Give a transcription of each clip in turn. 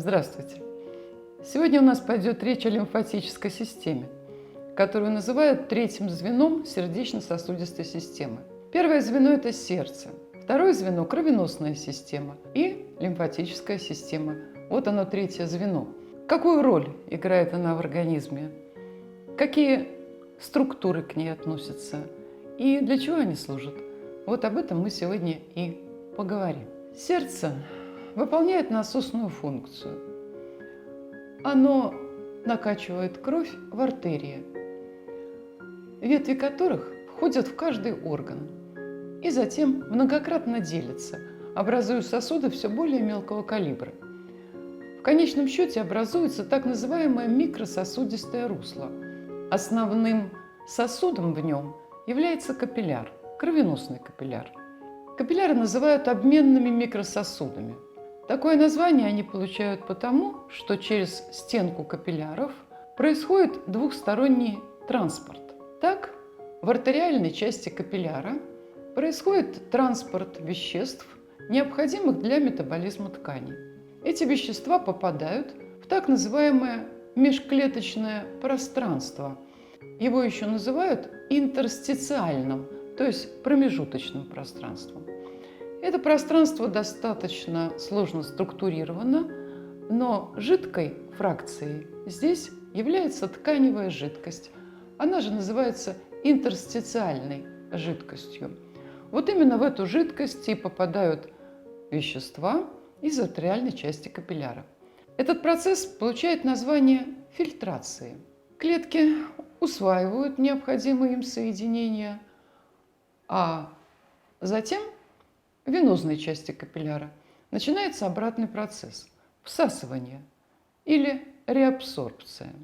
Здравствуйте! Сегодня у нас пойдет речь о лимфатической системе, которую называют третьим звеном сердечно-сосудистой системы. Первое звено – это сердце, второе звено – кровеносная система и лимфатическая система. Вот оно, третье звено. Какую роль играет она в организме? Какие структуры к ней относятся? И для чего они служат? Вот об этом мы сегодня и поговорим. Сердце выполняет насосную функцию. Оно накачивает кровь в артерии, ветви которых входят в каждый орган и затем многократно делятся, образуя сосуды все более мелкого калибра. В конечном счете образуется так называемое микрососудистое русло. Основным сосудом в нем является капилляр, кровеносный капилляр. Капилляры называют обменными микрососудами. Такое название они получают потому, что через стенку капилляров происходит двухсторонний транспорт. Так, в артериальной части капилляра происходит транспорт веществ, необходимых для метаболизма тканей. Эти вещества попадают в так называемое межклеточное пространство. Его еще называют интерстициальным, то есть промежуточным пространством. Это пространство достаточно сложно структурировано, но жидкой фракцией здесь является тканевая жидкость. Она же называется интерстициальной жидкостью. Вот именно в эту жидкость и попадают вещества из артериальной части капилляра. Этот процесс получает название фильтрации. Клетки усваивают необходимые им соединения, а затем в венозной части капилляра начинается обратный процесс – всасывание или реабсорбция.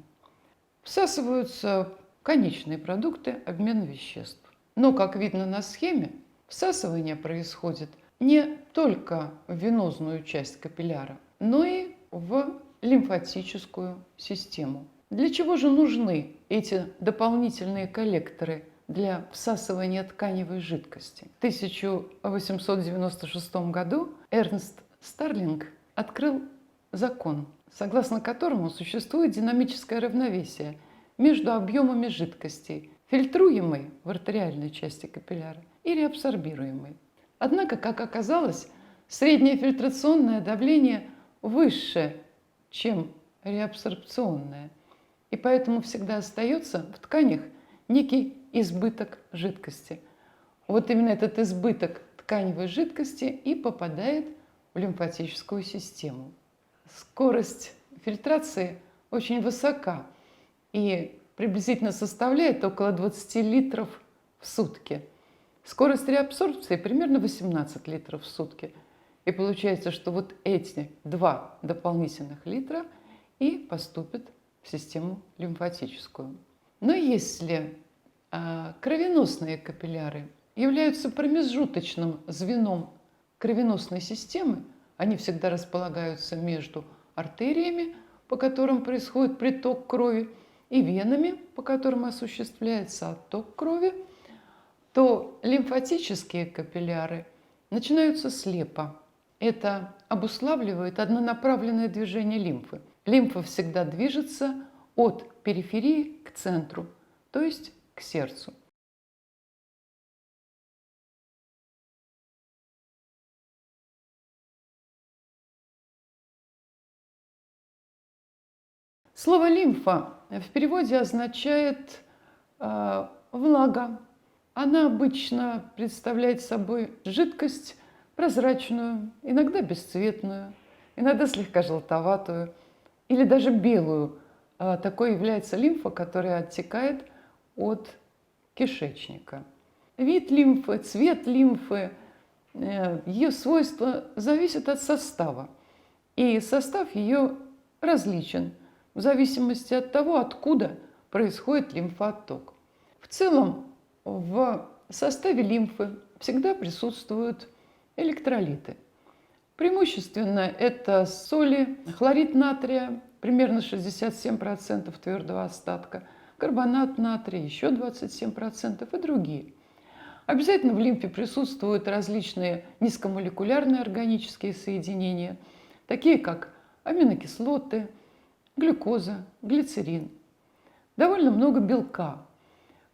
Всасываются конечные продукты обмена веществ. Но, как видно на схеме, всасывание происходит не только в венозную часть капилляра, но и в лимфатическую систему. Для чего же нужны эти дополнительные коллекторы для всасывания тканевой жидкости? В 1896 году Эрнст Старлинг открыл закон, согласно которому существует динамическое равновесие между объемами жидкостей, фильтруемой в артериальной части капилляра и реабсорбируемой. Однако, как оказалось, среднее фильтрационное давление выше, чем реабсорбционное, и поэтому всегда остается в тканях некий избыток жидкости. Вот именно этот избыток тканевой жидкости и попадает в лимфатическую систему. Скорость фильтрации очень высока и приблизительно составляет около 20 литров в сутки. Скорость реабсорбции примерно 18 литров в сутки. И получается, что вот эти 2 дополнительных литра и поступят в систему лимфатическую. Но если кровеносные капилляры являются промежуточным звеном кровеносной системы, они всегда располагаются между артериями, по которым происходит приток крови, и венами, по которым осуществляется отток крови, то лимфатические капилляры начинаются слепо. Это обуславливает однонаправленное движение лимфы. Лимфа всегда движется от периферии к центру, то есть к сердцу. Слово «лимфа» в переводе означает «влага». Она обычно представляет собой жидкость прозрачную, иногда бесцветную, иногда слегка желтоватую или даже белую. Такой является лимфа, которая оттекает от кишечника. Вид лимфы, цвет лимфы, ее свойства зависят от состава. И состав ее различен в зависимости от того, откуда происходит лимфоотток. В целом, в составе лимфы всегда присутствуют электролиты. Преимущественно это соли, хлорид натрия, примерно 67% твердого остатка, карбонат натрия, еще 27% и другие. Обязательно в лимфе присутствуют различные низкомолекулярные органические соединения, такие как аминокислоты, глюкоза, глицерин. Довольно много белка.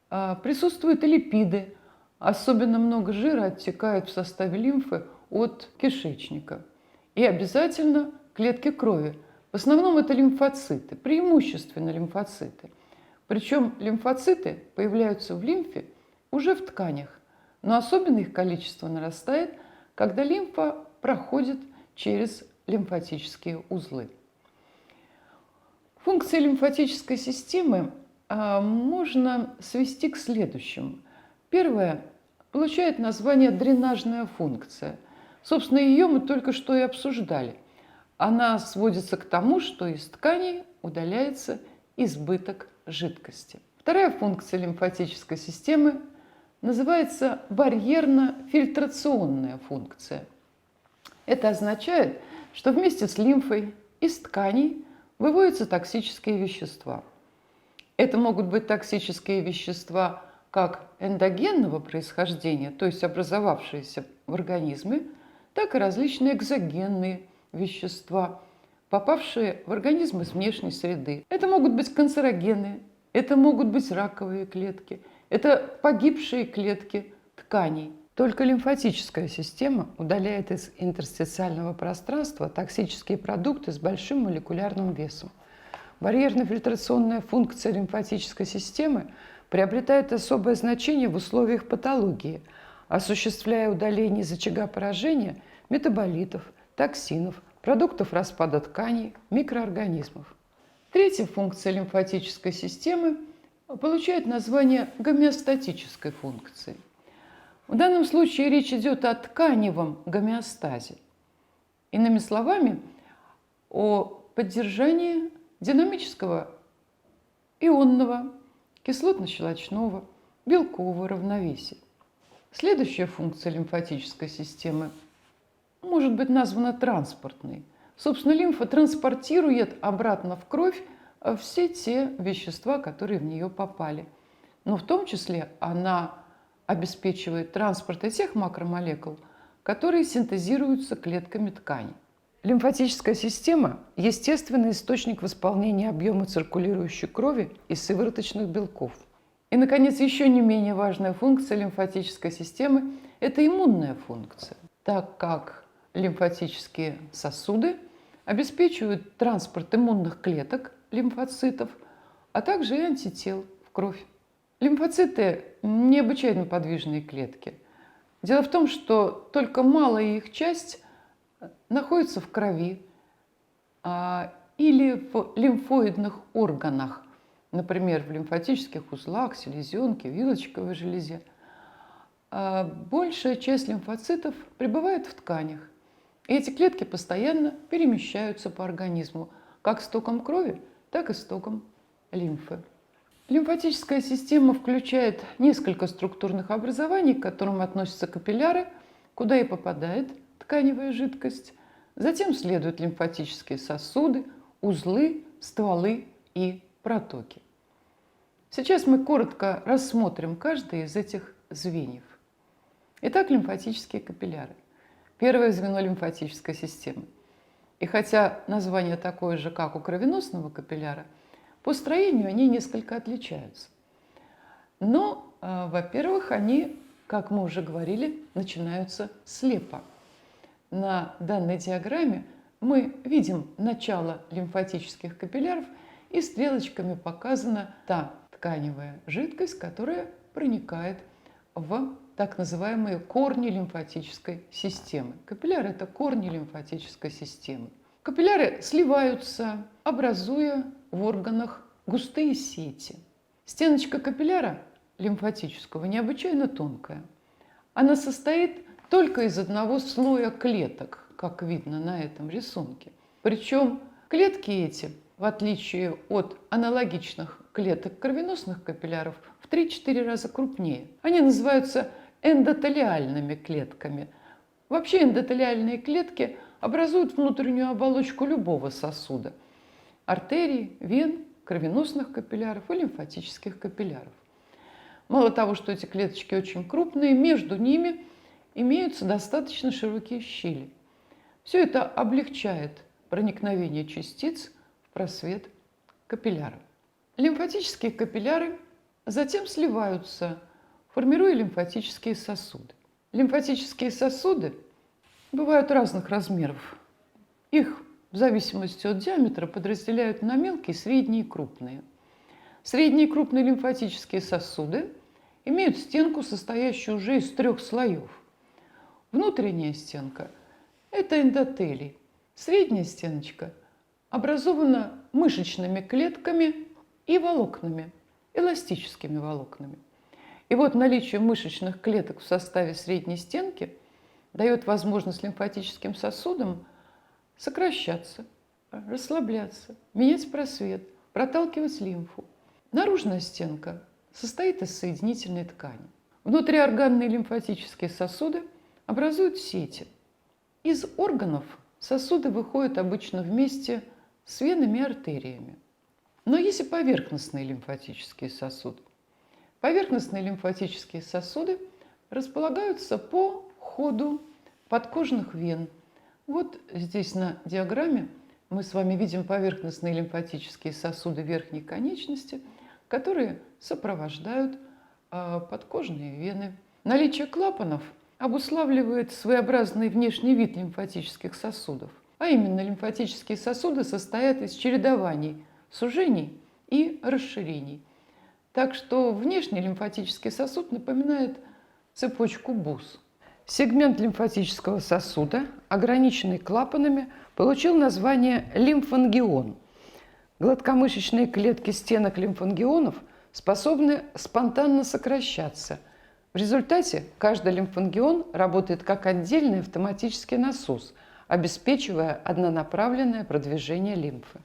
Присутствуют и липиды. Особенно много жира оттекает в составе лимфы от кишечника. И обязательно клетки крови. В основном это лимфоциты, преимущественно лимфоциты. Причем лимфоциты появляются в лимфе уже в тканях, но особенно их количество нарастает, когда лимфа проходит через лимфатические узлы. Функции лимфатической системы можно свести к следующему. Первое получает название дренажная функция. Собственно, ее мы только что и обсуждали. Она сводится к тому, что из тканей удаляется избыток жидкости. Вторая функция лимфатической системы называется барьерно-фильтрационная функция. Это означает, что вместе с лимфой из тканей выводятся токсические вещества. Это могут быть токсические вещества как эндогенного происхождения, то есть образовавшиеся в организме, так и различные экзогенные вещества, попавшие в организм из внешней среды. Это могут быть канцерогены, это могут быть раковые клетки, это погибшие клетки тканей. Только лимфатическая система удаляет из интерстициального пространства токсические продукты с большим молекулярным весом. Барьерно-фильтрационная функция лимфатической системы приобретает особое значение в условиях патологии, осуществляя удаление из очага поражения метаболитов, токсинов, продуктов распада тканей, микроорганизмов. Третья функция лимфатической системы получает название гомеостатической функции. В данном случае речь идет о тканевом гомеостазе. Иными словами, о поддержании динамического ионного, кислотно-щелочного, белкового равновесия. Следующая функция лимфатической системы может быть названа транспортной. Собственно, лимфа транспортирует обратно в кровь все те вещества, которые в нее попали. Но в том числе она обеспечивает транспорт и тех макромолекул, которые синтезируются клетками ткани. Лимфатическая система – естественный источник восполнения объема циркулирующей крови из сывороточных белков. И, наконец, еще не менее важная функция лимфатической системы – это иммунная функция, так как лимфатические сосуды обеспечивают транспорт иммунных клеток, лимфоцитов, а также и антител в кровь. Лимфоциты – необычайно подвижные клетки. Дело в том, что только малая их часть находится в крови или в лимфоидных органах, например, в лимфатических узлах, селезенке, вилочковой железе. Большая часть лимфоцитов пребывает в тканях. И эти клетки постоянно перемещаются по организму, как с током крови, так и с током лимфы. Лимфатическая система включает несколько структурных образований, к которым относятся капилляры, куда и попадает тканевая жидкость. Затем следуют лимфатические сосуды, узлы, стволы и протоки. Сейчас мы коротко рассмотрим каждое из этих звеньев. Итак, лимфатические капилляры. Первое звено лимфатической системы. И хотя название такое же, как у кровеносного капилляра, по строению они несколько отличаются. Но, во-первых, они, как мы уже говорили, начинаются слепо. На данной диаграмме мы видим начало лимфатических капилляров, и стрелочками показана та тканевая жидкость, которая проникает в так называемые корни лимфатической системы. Капилляры – это корни лимфатической системы. Капилляры сливаются, образуя в органах густые сети. Стеночка капилляра лимфатического необычайно тонкая. Она состоит только из одного слоя клеток, как видно на этом рисунке. Причем клетки эти, в отличие от аналогичных клеток кровеносных капилляров, в 3-4 раза крупнее. Они называются эндотелиальными клетками. Вообще эндотелиальные клетки образуют внутреннюю оболочку любого сосуда – артерий, вен, кровеносных капилляров и лимфатических капилляров. Мало того, что эти клеточки очень крупные, между ними имеются достаточно широкие щели. Все это облегчает проникновения частиц в просвет капилляра. Лимфатические капилляры затем сливаются, формируя лимфатические сосуды. Лимфатические сосуды бывают разных размеров. Их в зависимости от диаметра подразделяют на мелкие, средние и крупные. Средние и крупные лимфатические сосуды имеют стенку, состоящую уже из 3 слоев. Внутренняя стенка – это эндотелий. Средняя стеночка образована мышечными клетками и волокнами, эластическими волокнами. И вот наличие мышечных клеток в составе средней стенки дает возможность лимфатическим сосудам сокращаться, расслабляться, менять просвет, проталкивать лимфу. Наружная стенка состоит из соединительной ткани. Внутриорганные лимфатические сосуды образуют сети. Из органов сосуды выходят обычно вместе с венами и артериями. Но есть и поверхностные лимфатические сосуды. Поверхностные лимфатические сосуды располагаются по ходу подкожных вен. Вот здесь на диаграмме мы с вами видим поверхностные лимфатические сосуды верхней конечности, которые сопровождают подкожные вены. Наличие клапанов обуславливает своеобразный внешний вид лимфатических сосудов. А именно, лимфатические сосуды состоят из чередований сужений и расширений. Так что внешний лимфатический сосуд напоминает цепочку бус. Сегмент лимфатического сосуда, ограниченный клапанами, получил название лимфангион. Гладкомышечные клетки стенок лимфангионов способны спонтанно сокращаться. В результате каждый лимфангион работает как отдельный автоматический насос, обеспечивая однонаправленное продвижение лимфы.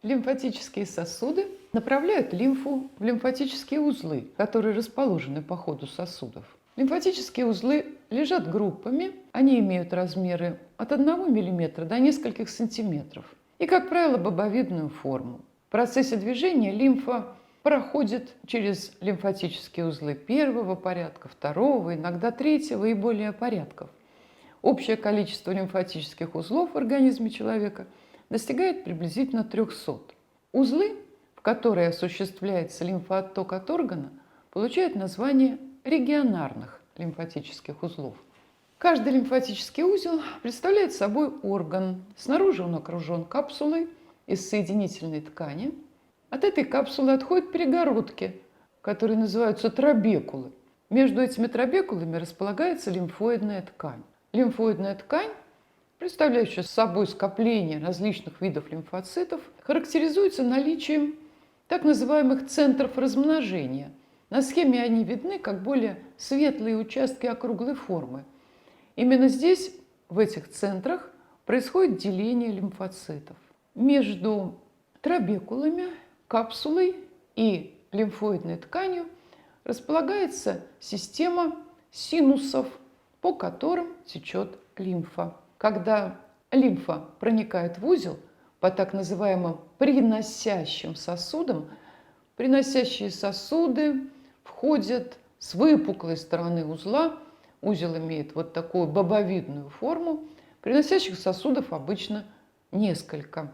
Лимфатические сосуды направляют лимфу в лимфатические узлы, которые расположены по ходу сосудов. Лимфатические узлы лежат группами, они имеют размеры от 1 мм до нескольких сантиметров и, как правило, бобовидную форму. В процессе движения лимфа проходит через лимфатические узлы первого порядка, второго, иногда третьего и более порядков. Общее количество лимфатических узлов в организме человека достигает приблизительно 300. Узлы, в которые осуществляется лимфоотток от органа, получают название регионарных лимфатических узлов. Каждый лимфатический узел представляет собой орган. Снаружи он окружен капсулой из соединительной ткани. От этой капсулы отходят перегородки, которые называются трабекулы. Между этими трабекулами располагается лимфоидная ткань. Лимфоидная ткань, представляющая собой скопление различных видов лимфоцитов, характеризуется наличием так называемых центров размножения. На схеме они видны как более светлые участки округлой формы. Именно здесь, в этих центрах, происходит деление лимфоцитов. Между трабекулами, капсулой и лимфоидной тканью располагается система синусов, по которым течет лимфа. Когда лимфа проникает в узел по так называемым приносящим сосудам, приносящие сосуды входят с выпуклой стороны узла. Узел имеет вот такую бобовидную форму. Приносящих сосудов обычно несколько.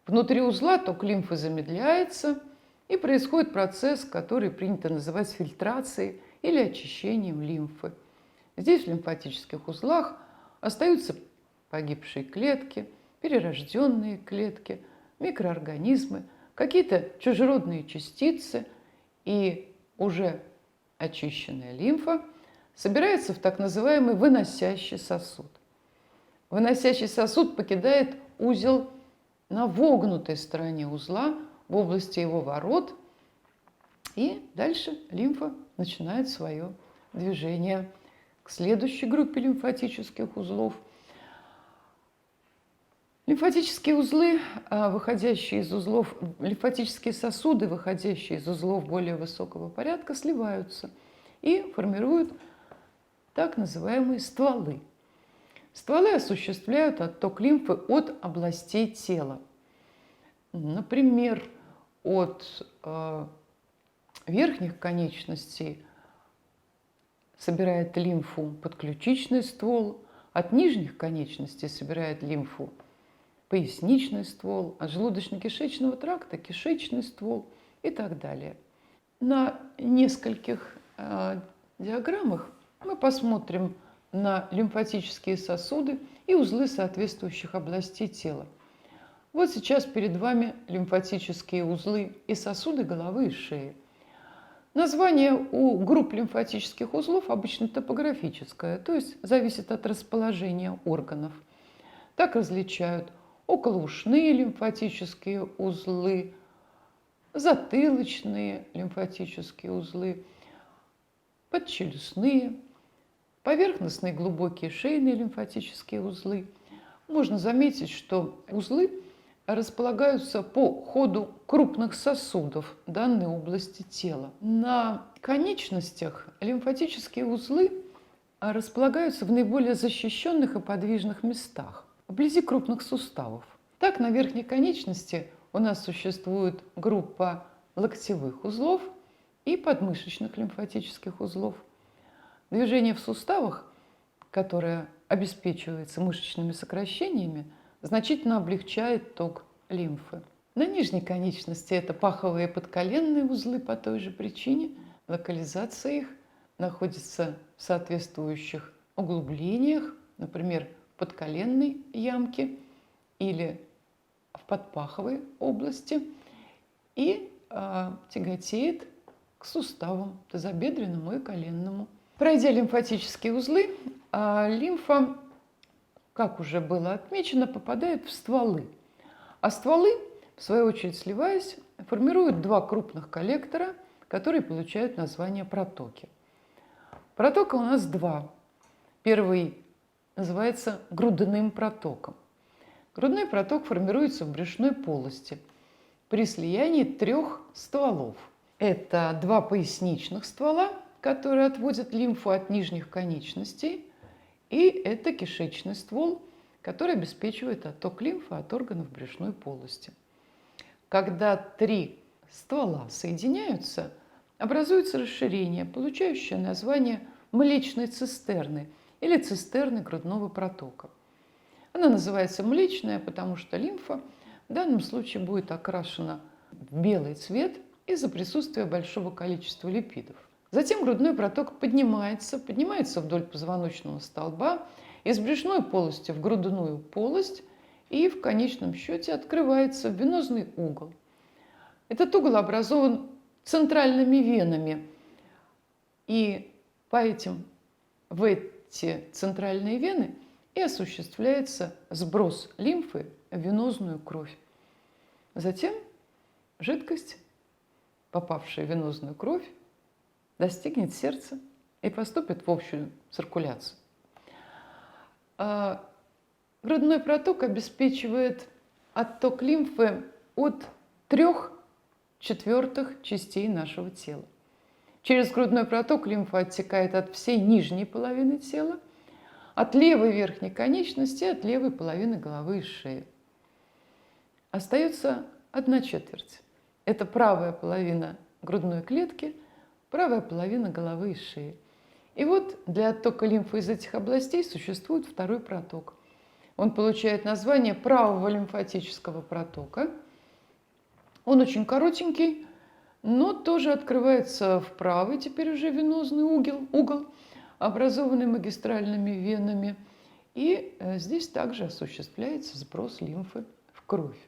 Внутри узла ток лимфы замедляется, и происходит процесс, который принято называть фильтрацией или очищением лимфы. Здесь, в лимфатических узлах, остаются погибшие клетки, перерожденные клетки, микроорганизмы, какие-то чужеродные частицы, и уже очищенная лимфа собирается в так называемый выносящий сосуд. Выносящий сосуд покидает узел на вогнутой стороне узла, в области его ворот, и дальше лимфа начинает свое движение к следующей группе лимфатических узлов. Лимфатические узлы, выходящие из узлов, лимфатические сосуды, выходящие из узлов более высокого порядка, сливаются и формируют так называемые стволы. Стволы осуществляют отток лимфы от областей тела. Например, от верхних конечностей собирает лимфу подключичный ствол, от нижних конечностей собирает лимфу поясничный ствол, от желудочно-кишечного тракта кишечный ствол и так далее. На нескольких диаграммах мы посмотрим на лимфатические сосуды и узлы соответствующих областей тела. Вот сейчас перед вами лимфатические узлы и сосуды головы и шеи. Название у групп лимфатических узлов обычно топографическое, то есть зависит от расположения органов. Так различают околоушные лимфатические узлы, затылочные лимфатические узлы, подчелюстные, поверхностные глубокие шейные лимфатические узлы. Можно заметить, что узлы располагаются по ходу крупных сосудов данной области тела. На конечностях лимфатические узлы располагаются в наиболее защищенных и подвижных местах, вблизи крупных суставов. Так, на верхней конечности у нас существует группа локтевых узлов и подмышечных лимфатических узлов. Движение в суставах, которое обеспечивается мышечными сокращениями, значительно облегчает ток лимфы. На нижней конечности это паховые и подколенные узлы по той же причине. Локализация их находится в соответствующих углублениях, например, в подколенной ямке или в подпаховой области, и тяготеет к суставам тазобедренному и коленному. Пройдя лимфатические узлы, лимфа, как уже было отмечено, попадает в стволы. А стволы, в свою очередь сливаясь, формируют два крупных коллектора, которые получают название протоки. Протока у нас два. Первый называется грудным протоком. Грудной проток формируется в брюшной полости при слиянии трех стволов. Это два поясничных ствола, которые отводят лимфу от нижних конечностей, и это кишечный ствол, который обеспечивает отток лимфы от органов брюшной полости. Когда три ствола соединяются, образуется расширение, получающее название млечной цистерны или цистерны грудного протока. Она называется млечная, потому что лимфа в данном случае будет окрашена в белый цвет из-за присутствия большого количества липидов. Затем грудной проток поднимается вдоль позвоночного столба, из брюшной полости в грудную полость и в конечном счете открывается в венозный угол. Этот угол образован центральными венами, и в эти центральные вены и осуществляется сброс лимфы в венозную кровь. Затем жидкость, попавшая в венозную кровь, достигнет сердца и поступит в общую циркуляцию. Грудной проток обеспечивает отток лимфы от 3/4 частей нашего тела. Через грудной проток лимфа оттекает от всей нижней половины тела, от левой верхней конечности, от левой половины головы и шеи. Остается 1/4. Это правая половина грудной клетки, правая половина головы и шеи. И вот для оттока лимфы из этих областей существует второй проток. Он получает название правого лимфатического протока. Он очень коротенький, но тоже открывается в правый, теперь уже венозный угол, образованный магистральными венами. И здесь также осуществляется сброс лимфы в кровь.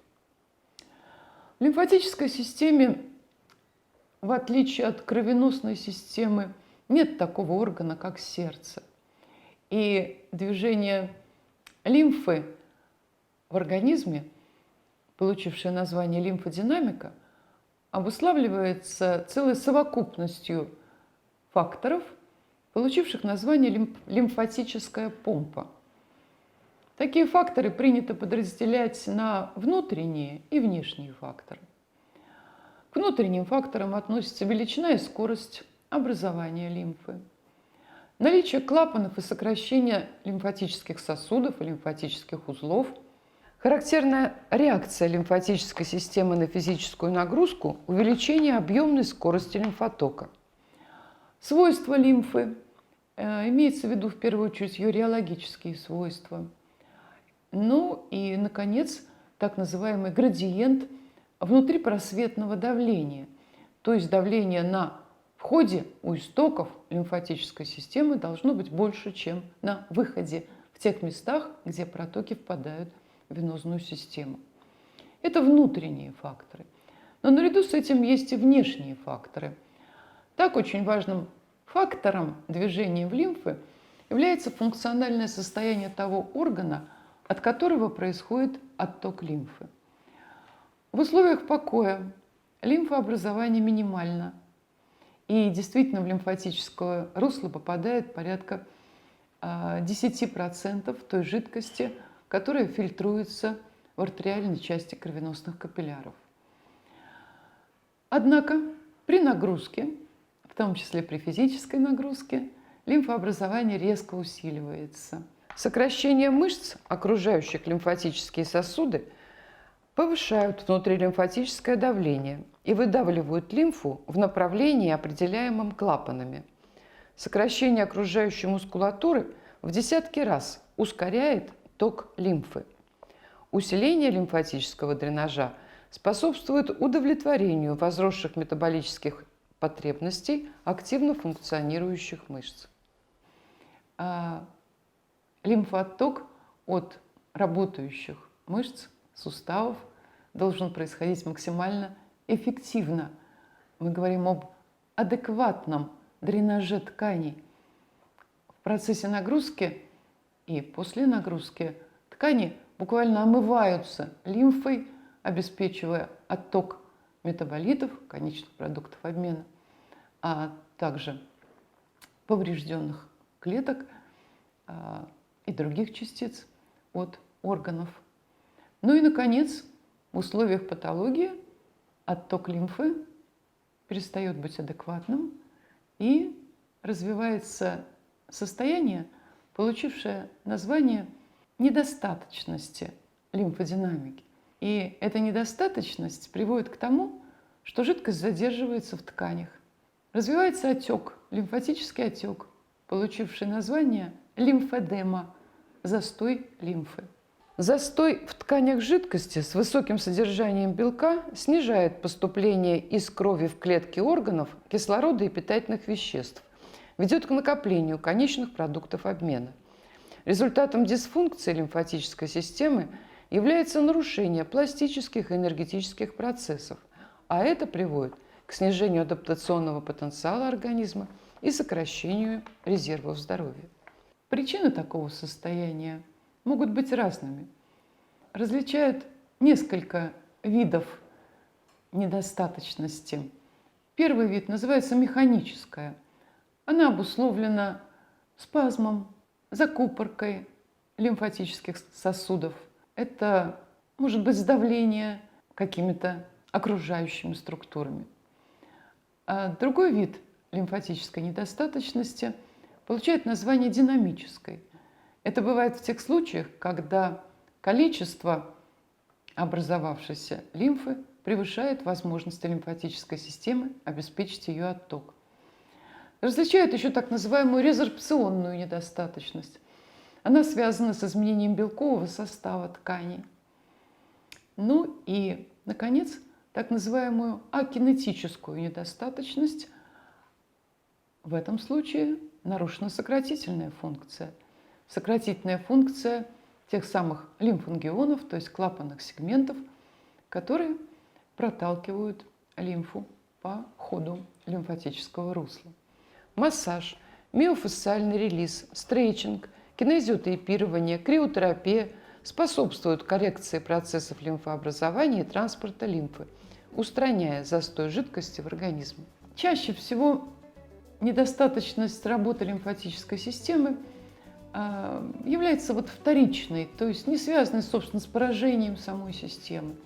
В лимфатической системе, в отличие от кровеносной системы, нет такого органа, как сердце. И движение лимфы в организме, получившее название лимфодинамика, обуславливается целой совокупностью факторов, получивших название лимфатическая помпа. Такие факторы принято подразделять на внутренние и внешние факторы. К внутренним факторам относятся величина и скорость образования лимфы, наличие клапанов и сокращение лимфатических сосудов и лимфатических узлов, характерная реакция лимфатической системы на физическую нагрузку, увеличение объемной скорости лимфотока. Свойства лимфы, имеется в виду в первую очередь ее реологические свойства. Ну и, наконец, так называемый градиент внутрипросветного давления, то есть давление на входе у истоков лимфатической системы должно быть больше, чем на выходе в тех местах, где протоки впадают в венозную систему. Это внутренние факторы. Но наряду с этим есть и внешние факторы. Так, очень важным фактором движения в лимфы является функциональное состояние того органа, от которого происходит отток лимфы. В условиях покоя лимфообразование минимально, и действительно в лимфатическое русло попадает порядка 10% той жидкости, которая фильтруется в артериальной части кровеносных капилляров. Однако при нагрузке, в том числе при физической нагрузке, лимфообразование резко усиливается. Сокращение мышц, окружающих лимфатические сосуды, повышают внутрилимфатическое давление и выдавливают лимфу в направлении, определяемом клапанами. Сокращение окружающей мускулатуры в десятки раз ускоряет ток лимфы. Усиление лимфатического дренажа способствует удовлетворению возросших метаболических потребностей активно функционирующих мышц. Лимфоотток от работающих мышц, суставов должен происходить максимально эффективно. Мы говорим об адекватном дренаже тканей. В процессе нагрузки и после нагрузки ткани буквально омываются лимфой, обеспечивая отток метаболитов, конечных продуктов обмена, а также поврежденных клеток и других частиц от органов. Ну и, наконец, в условиях патологии отток лимфы перестает быть адекватным и развивается состояние, получившее название недостаточности лимфодинамики. И эта недостаточность приводит к тому, что жидкость задерживается в тканях. Развивается отек, лимфатический отек, получивший название лимфедема, застой лимфы. Застой в тканях жидкости с высоким содержанием белка снижает поступление из крови в клетки органов кислорода и питательных веществ, ведет к накоплению конечных продуктов обмена. Результатом дисфункции лимфатической системы является нарушение пластических и энергетических процессов, а это приводит к снижению адаптационного потенциала организма и сокращению резервов здоровья. Причины такого состояния могут быть разными. Различают несколько видов недостаточности. Первый вид называется механическая. Она обусловлена спазмом, закупоркой лимфатических сосудов. Это может быть сдавление какими-то окружающими структурами. А другой вид лимфатической недостаточности получает название динамической. Это бывает в тех случаях, когда количество образовавшейся лимфы превышает возможности лимфатической системы обеспечить ее отток. Различают еще так называемую резорбционную недостаточность. Она связана с изменением белкового состава тканей. Ну и, наконец, так называемую акинетическую недостаточность. В этом случае нарушена сократительная функция. Сократительная функция тех самых лимфангионов, то есть клапанных сегментов, которые проталкивают лимфу по ходу лимфатического русла. Массаж, миофасциальный релиз, стрейчинг, кинезиотейпирование, криотерапия способствуют коррекции процессов лимфообразования и транспорта лимфы, устраняя застой жидкости в организме. Чаще всего недостаточность работы лимфатической системы является вторичной, то есть не связанной, собственно, с поражением самой системы.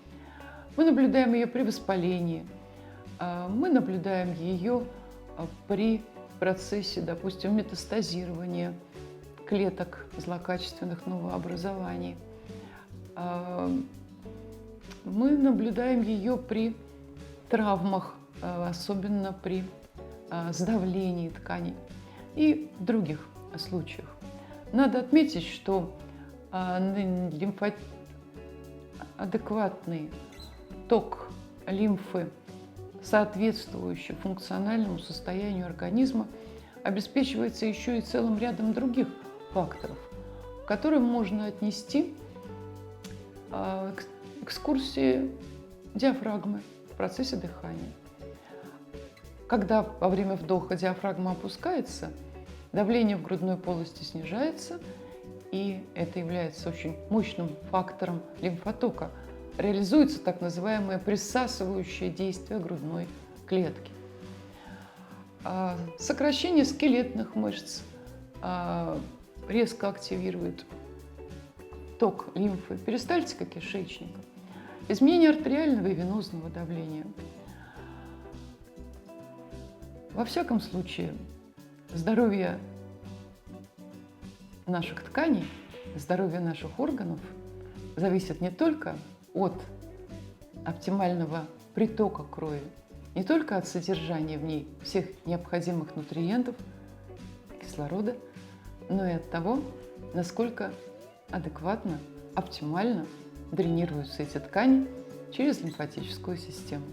Мы наблюдаем ее при воспалении, мы наблюдаем ее при процессе, допустим, метастазирования клеток злокачественных новообразований. Мы наблюдаем ее при травмах, особенно при сдавлении тканей и в других случаях. Надо отметить, что адекватный ток лимфы, соответствующий функциональному состоянию организма, обеспечивается еще и целым рядом других факторов, к которым можно отнести экскурсии диафрагмы в процессе дыхания. Когда во время вдоха диафрагма опускается, давление в грудной полости снижается, и это является очень мощным фактором лимфотока. Реализуется так называемое присасывающее действие грудной клетки. Сокращение скелетных мышц резко активирует ток лимфы, перистальтика кишечника, изменение артериального и венозного давления. Во всяком случае, здоровье наших тканей, здоровье наших органов зависит не только от оптимального притока крови, не только от содержания в ней всех необходимых нутриентов, кислорода, но и от того, насколько адекватно, оптимально дренируются эти ткани через лимфатическую систему.